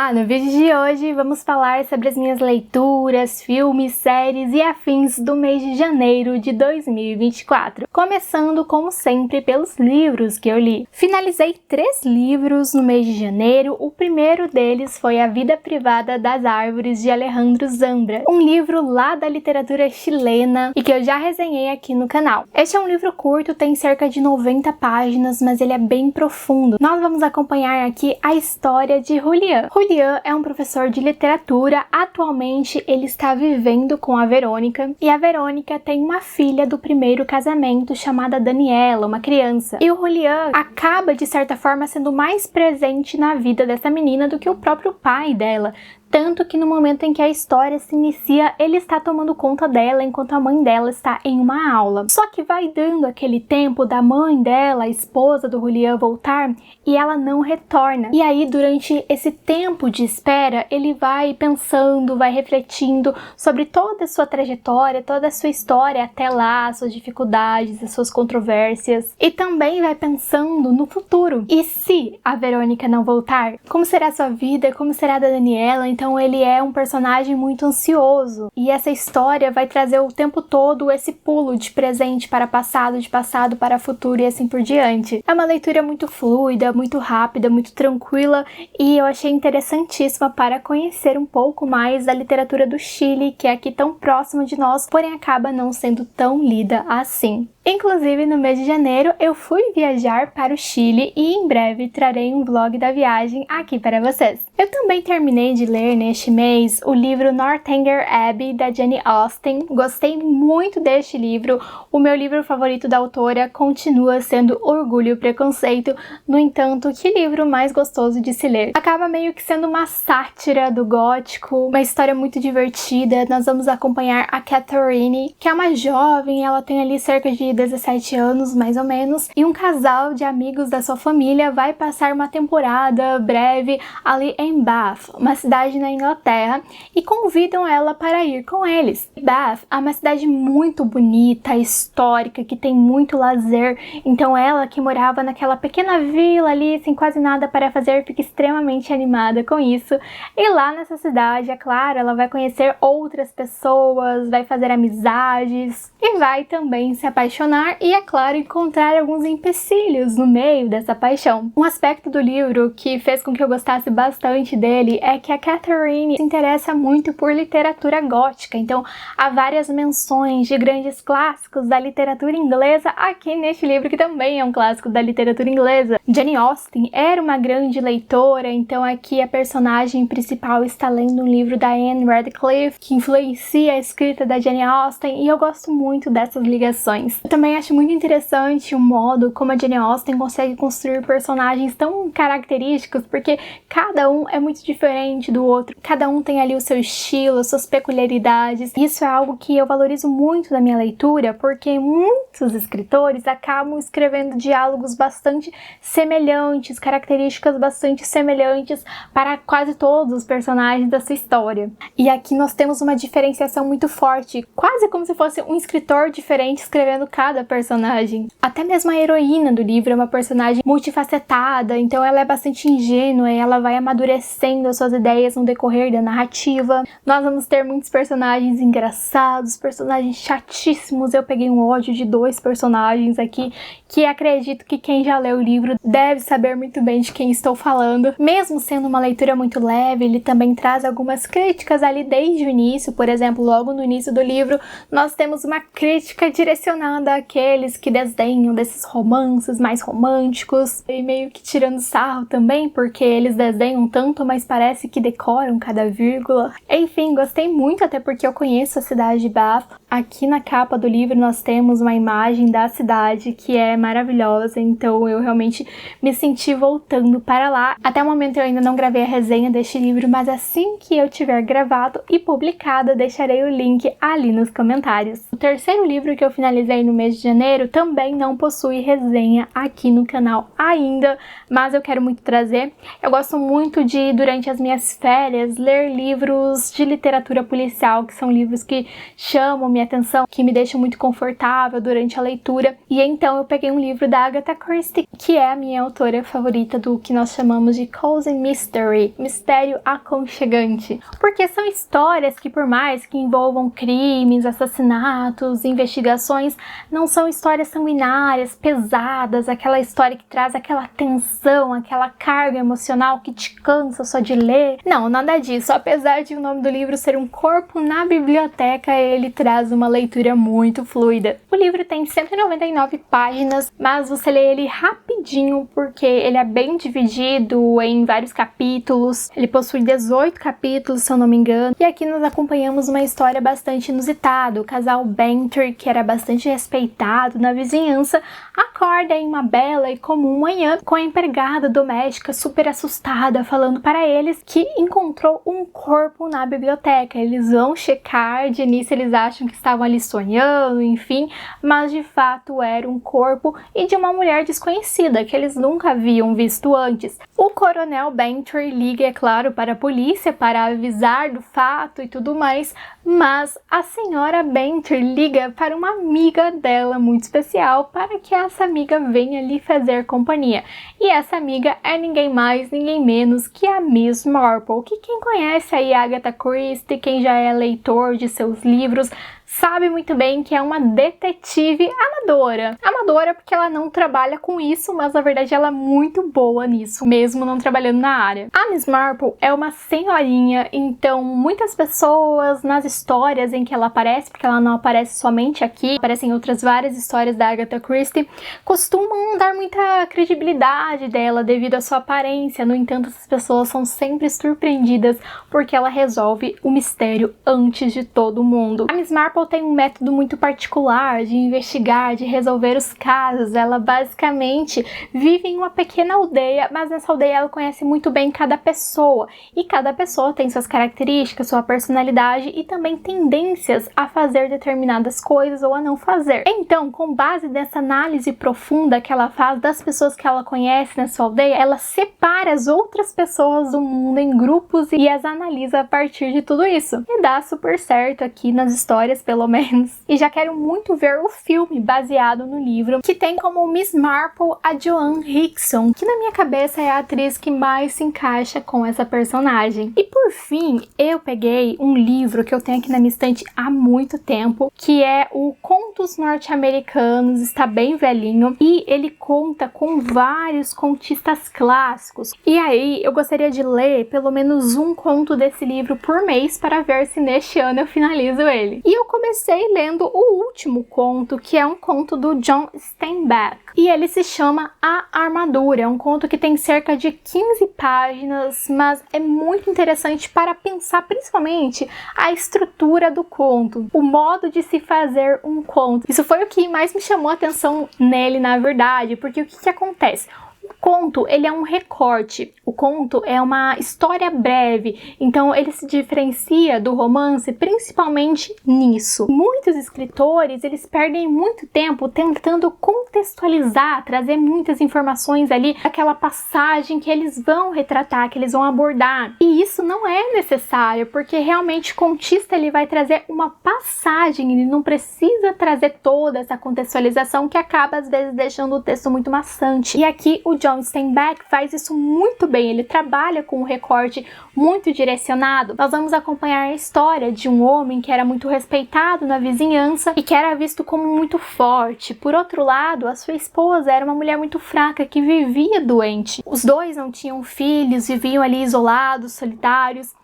Olá! No vídeo de hoje vamos falar sobre as minhas leituras, filmes, séries e afins do mês de janeiro de 2024. Começando, como sempre, pelos livros que eu li. Finalizei 3 livros no mês de janeiro. O primeiro deles foi A Vida Privada das Árvores, de Alejandro Zambra, um livro lá da literatura chilena e que eu já resenhei aqui no canal. Este é um livro curto, tem cerca de 90 páginas, mas ele é bem profundo. Nós vamos acompanhar aqui a história de Julián. Julián é um professor de literatura. Atualmente ele está vivendo com a Verônica, e a Verônica tem uma filha do primeiro casamento chamada Daniela, uma criança. E o Julián acaba de certa forma sendo mais presente na vida dessa menina do que o próprio pai dela. Tanto que no momento em que a história se inicia, ele está tomando conta dela enquanto a mãe dela está em uma aula. Só que vai dando aquele tempo da mãe dela, a esposa do Julián, voltar e ela não retorna. E aí, durante esse tempo de espera, ele vai pensando, vai refletindo sobre toda a sua trajetória, toda a sua história até lá, suas dificuldades, as suas controvérsias. E também vai pensando no futuro. E se a Verônica não voltar? Como será a sua vida? Como será a da Daniela? Então ele é um personagem muito ansioso, e essa história vai trazer o tempo todo esse pulo de presente para passado, de passado para futuro e assim por diante. É uma leitura muito fluida, muito rápida, muito tranquila, e eu achei interessantíssima para conhecer um pouco mais da literatura do Chile, que é aqui tão próxima de nós, porém acaba não sendo tão lida assim. Inclusive, no mês de janeiro, eu fui viajar para o Chile e em breve trarei um vlog da viagem aqui para vocês. Eu também terminei de ler neste mês o livro Northanger Abbey, da Jane Austen. Gostei muito deste livro. O meu livro favorito da autora continua sendo Orgulho e Preconceito. No entanto, que livro mais gostoso de se ler. Acaba meio que sendo uma sátira do gótico, uma história muito divertida. Nós vamos acompanhar a Catherine, que é uma jovem, ela tem ali cerca de 17 anos, mais ou menos, e um casal de amigos da sua família vai passar uma temporada breve ali em Bath, uma cidade na Inglaterra, e convidam ela para ir com eles. Bath é uma cidade muito bonita, histórica, que tem muito lazer, então ela, que morava naquela pequena vila ali, sem quase nada para fazer, fica extremamente animada com isso. E lá nessa cidade, é claro, ela vai conhecer outras pessoas, vai fazer amizades e vai também se apaixonar e, é claro, encontrar alguns empecilhos no meio dessa paixão. Um aspecto do livro que fez com que eu gostasse bastante dele é que a Catherine se interessa muito por literatura gótica, então há várias menções de grandes clássicos da literatura inglesa aqui neste livro, que também é um clássico da literatura inglesa. Jane Austen era uma grande leitora, então aqui a personagem principal está lendo um livro da Anne Radcliffe, que influencia a escrita da Jane Austen, e eu gosto muito dessas ligações. Eu também acho muito interessante o modo como a Jane Austen consegue construir personagens tão característicos, porque cada um é muito diferente do outro, cada um tem ali o seu estilo, as suas peculiaridades. Isso é algo que eu valorizo muito na minha leitura, porque muitos escritores acabam escrevendo diálogos bastante semelhantes, características bastante semelhantes para quase todos os personagens da sua história. E aqui nós temos uma diferenciação muito forte, quase como se fosse um escritor diferente escrevendo cada personagem. Até mesmo a heroína do livro é uma personagem multifacetada, então ela é bastante ingênua e ela vai amadurecendo as suas ideias no decorrer da narrativa. Nós vamos ter muitos personagens engraçados, personagens chatíssimos. Eu peguei um ódio de 2 personagens aqui, que acredito que quem já leu o livro deve saber muito bem de quem estou falando. Mesmo sendo uma leitura muito leve, ele também traz algumas críticas ali desde o início. Por exemplo, logo no início do livro, nós temos uma crítica direcionada àqueles que desdenham desses romances mais românticos, e meio que tirando sarro também, porque eles desdenham tanto, mas parece que decoram cada vírgula. Enfim, gostei muito, até porque eu conheço a cidade de Bath. Aqui na capa do livro nós temos uma imagem da cidade que é maravilhosa, então eu realmente me senti voltando para lá. Até o momento eu ainda não gravei a resenha deste livro, mas assim que eu tiver gravado e publicado, deixarei o link ali nos comentários. O terceiro livro que eu finalizei no mês mês de janeiro também não possui resenha aqui no canal ainda, mas eu quero muito trazer. Eu gosto muito de, durante as minhas férias, ler livros de literatura policial, que são livros que chamam minha atenção, que me deixam muito confortável durante a leitura. E então eu peguei um livro da Agatha Christie, que é a minha autora favorita do que nós chamamos de Cozy Mystery, mistério aconchegante. Porque são histórias que, por mais que envolvam crimes, assassinatos, investigações, não são histórias sanguinárias, pesadas, aquela história que traz aquela tensão, aquela carga emocional que te cansa só de ler. Não, nada disso. Apesar de o nome do livro ser Um Corpo na Biblioteca, ele traz uma leitura muito fluida. O livro tem 199 páginas, mas você lê ele rapidinho porque ele é bem dividido em vários capítulos. Ele possui 18 capítulos, se eu não me engano. E aqui nós acompanhamos uma história bastante inusitada. O casal Banter, que era bastante respeitado na vizinhança, acorda em uma bela e comum manhã com a empregada doméstica super assustada, falando para eles que encontrou um corpo na biblioteca. Eles vão checar, de início eles acham que estavam ali sonhando, enfim, mas de fato era um corpo e de uma mulher desconhecida, que eles nunca haviam visto antes. O coronel Banter liga, é claro, para a polícia para avisar do fato e tudo mais, mas a senhora Banter liga para uma amiga dela muito especial para que essa amiga venha lhe fazer companhia. E essa amiga é ninguém mais, ninguém menos que a Miss Marple, que quem conhece aí a Agatha Christie, quem já é leitor de seus livros, sabe muito bem que é uma detetive amadora. Amadora porque ela não trabalha com isso, mas na verdade ela é muito boa nisso, mesmo não trabalhando na área. A Miss Marple é uma senhorinha, então muitas pessoas nas histórias em que ela aparece, porque ela não aparece somente aqui, aparecem outras várias histórias da Agatha Christie, costumam dar muita credibilidade dela devido à sua aparência. No entanto, essas pessoas são sempre surpreendidas porque ela resolve o mistério antes de todo mundo. A Miss Marple tem um método muito particular de investigar, de resolver os casos. Ela basicamente vive em uma pequena aldeia, mas nessa aldeia ela conhece muito bem cada pessoa. E cada pessoa tem suas características, sua personalidade e também tendências a fazer determinadas coisas ou a não fazer. Então, com base nessa análise profunda que ela faz das pessoas que ela conhece nessa aldeia, ela separa as outras pessoas do mundo em grupos e as analisa a partir de tudo isso. E dá super certo aqui nas histórias, pelo menos. E já quero muito ver o filme baseado no livro, que tem como Miss Marple a Joan Hickson, que na minha cabeça é a atriz que mais se encaixa com essa personagem. E por fim, eu peguei um livro que eu tenho aqui na minha estante há muito tempo, que é o Contos Norte-Americanos, está bem velhinho, e ele conta com vários contistas clássicos. E aí, eu gostaria de ler pelo menos um conto desse livro por mês para ver se neste ano eu finalizo ele. E eu comecei lendo o último conto, que é um conto do John Steinbeck. E ele se chama A Armadura. É um conto que tem cerca de 15 páginas, mas é muito interessante para pensar principalmente a estrutura do conto, o modo de se fazer um conto. Isso foi o que mais me chamou a atenção nele, na verdade, porque o que acontece? O conto, ele é um recorte. O conto é uma história breve, então ele se diferencia do romance principalmente nisso. Muitos escritores, eles perdem muito tempo tentando contextualizar, trazer muitas informações ali, aquela passagem que eles vão retratar, que eles vão abordar. E isso não é necessário, porque realmente o contista, ele vai trazer uma passagem, ele não precisa trazer toda essa contextualização que acaba às vezes deixando o texto muito maçante. E aqui o John Steinbeck faz isso muito bem, ele trabalha com um recorte muito direcionado. Nós vamos acompanhar a história de um homem que era muito respeitado na vizinhança e que era visto como muito forte. Por outro lado, a sua esposa era uma mulher muito fraca que vivia doente. Os dois não tinham filhos, viviam ali isolados, solitários.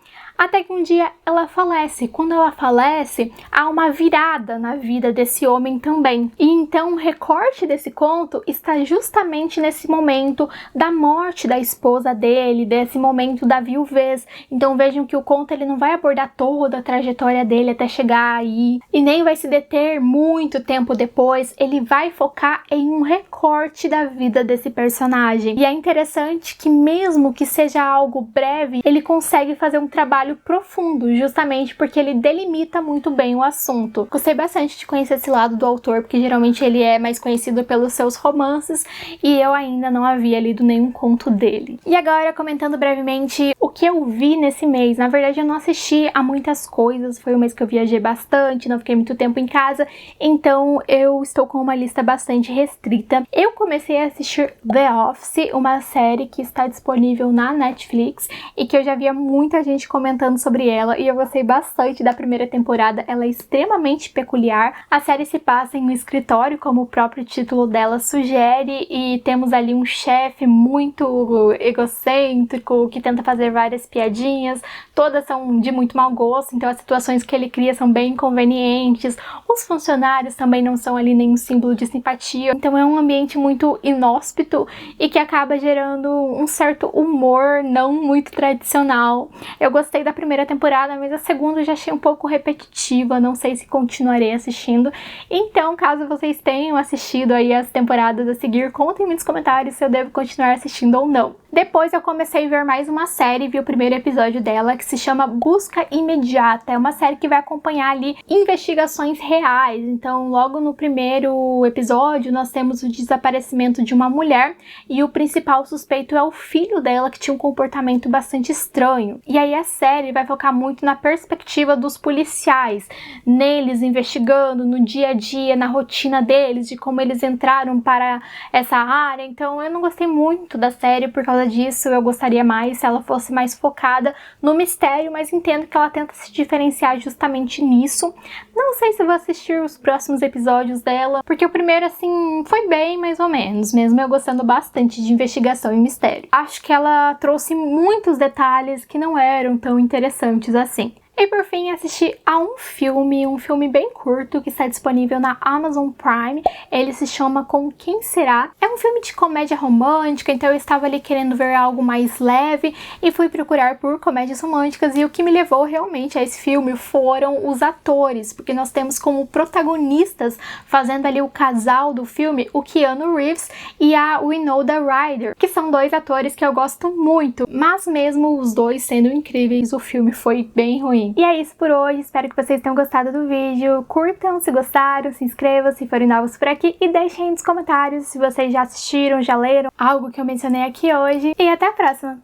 Até que um dia ela falece. Quando ela falece, há uma virada na vida desse homem também. E então o recorte desse conto está justamente nesse momento da morte da esposa dele, desse momento da viuvez. Então vejam que o conto, ele não vai abordar toda a trajetória dele até chegar aí, e nem vai se deter muito tempo depois. Ele vai focar em um recorte da vida desse personagem. E é interessante que mesmo que seja algo breve, ele consegue fazer um trabalho trabalho profundo, justamente porque ele delimita muito bem o assunto. Gostei bastante de conhecer esse lado do autor, porque geralmente ele é mais conhecido pelos seus romances, e eu ainda não havia lido nenhum conto dele. E agora, comentando brevemente o que eu vi nesse mês. Na verdade, eu não assisti a muitas coisas, foi um mês que eu viajei bastante, não fiquei muito tempo em casa, então eu estou com uma lista bastante restrita. Eu comecei a assistir The Office, uma série que está disponível na Netflix e que eu já via muita gente comentando sobre ela, e eu gostei bastante da primeira temporada. Ela é extremamente peculiar. A série se passa em um escritório, como o próprio título dela sugere, e temos ali um chefe muito egocêntrico que tenta fazer várias piadinhas, todas são de muito mau gosto, então as situações que ele cria são bem inconvenientes, os funcionários também não são ali nenhum símbolo de simpatia, então é um ambiente muito inóspito e que acaba gerando um certo humor não muito tradicional. Eu gostei da primeira temporada, mas a segunda eu já achei um pouco repetitiva, não sei se continuarei assistindo. Então, caso vocês tenham assistido aí as temporadas a seguir, contem nos comentários se eu devo continuar assistindo ou não. Depois eu comecei a ver mais uma série, vi o primeiro episódio dela, que se chama Busca Imediata. É uma série que vai acompanhar ali investigações reais. Então, logo no primeiro episódio, nós temos o desaparecimento de uma mulher e o principal suspeito é o filho dela, que tinha um comportamento bastante estranho. E aí a série vai focar muito na perspectiva dos policiais, neles investigando no dia a dia, na rotina deles, de como eles entraram para essa área. Então, eu não gostei muito da série por causa disso. Eu gostaria mais se ela fosse mais focada no mistério, mas entendo que ela tenta se diferenciar justamente nisso. Não sei se vou assistir os próximos episódios dela, porque o primeiro, assim, foi bem mais ou menos, mesmo eu gostando bastante de investigação e mistério. Acho que ela trouxe muitos detalhes que não eram tão interessantes assim. E por fim, assisti a um filme bem curto que está disponível na Amazon Prime. Ele se chama Com Quem Será? É um filme de comédia romântica, então eu estava ali querendo ver algo mais leve e fui procurar por comédias românticas, e o que me levou realmente a esse filme foram os atores, porque nós temos como protagonistas fazendo ali o casal do filme, o Keanu Reeves e a Winona Ryder, que são dois atores que eu gosto muito, mas mesmo os dois sendo incríveis, o filme foi bem ruim. E é isso por hoje, espero que vocês tenham gostado do vídeo. Curtam se gostaram, se inscrevam se forem novos por aqui e deixem aí nos comentários se vocês já assistiram, já leram algo que eu mencionei aqui hoje. E até a próxima!